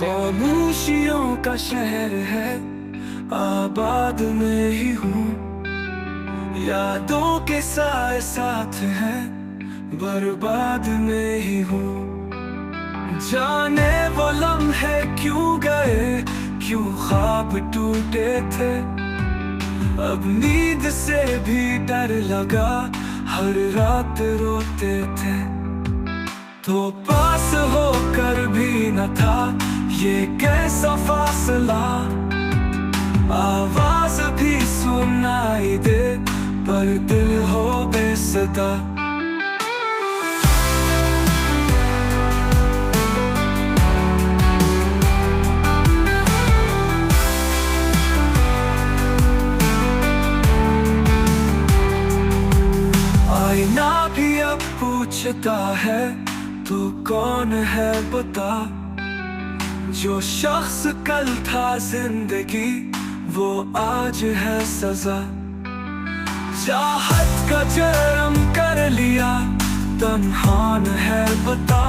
खामोशियों का शहर है, आबाद में ही हूँ। यादों के साए साथ हैं, बर्बाद में ही हूँ। जाने वो लम्हे क्यों गए, क्यों ख्वाब टूटे थे। अब नींद से भी डर लगा, हर रात रोते थे। तो पास होकर भी न था, ये कैसा फासला। आवाज भी सुनाई दे, पर दिल हो बेसुरा। आईना भी अब पूछता है, तू कौन है बता। जो शख्स कल था जिंदगी, वो आज है सजा। चाहत का जरम कर लिया, तन्हान है बता।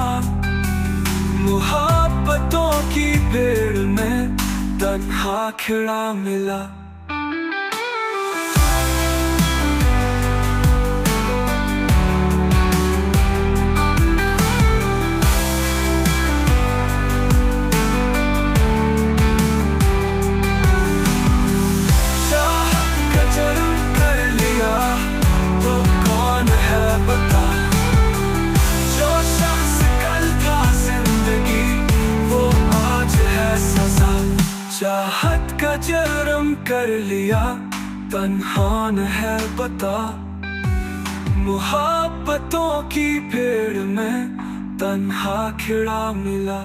मुहब्बतों की भीड़ में तन्हा खिड़ा मिला। चाहत का जरम कर लिया, तन्हान है बता। मुहब्बतों की भीड़ में तन्हा खिड़ा मिला।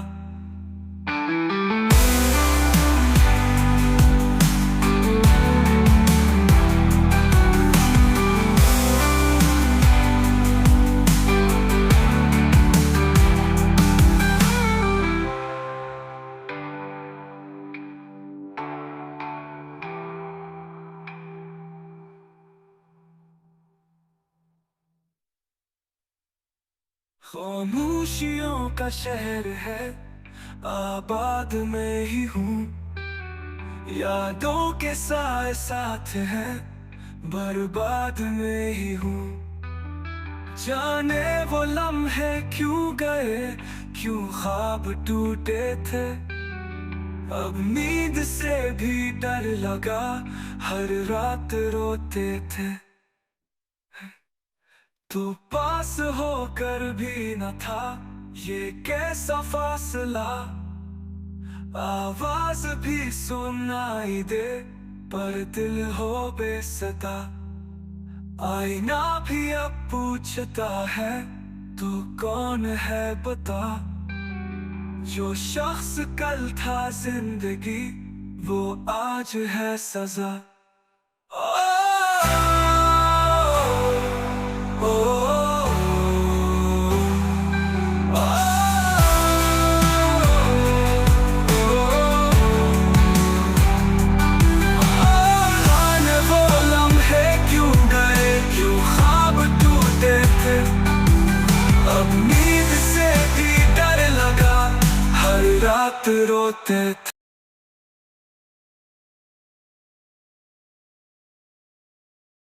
खामोशियों का शहर है, आबाद में ही हूँ। यादों के साए साथ हैं, बर्बाद में ही हूँ। जाने वो लम्हे क्यों गए, क्यों ख्वाब टूटे थे। अब नींद से भी डर लगा, हर रात रोते थे। तो पास होकर भी न था, ये कैसा फासला। आवाज भी सुनाई दे, पर दिल हो बेसुरा। आईना भी अब पूछता है, तू कौन है बता। जो शख्स कल था जिंदगी, वो आज है सजा। अब नींद से भी डर लगा, हर रात रोते थे।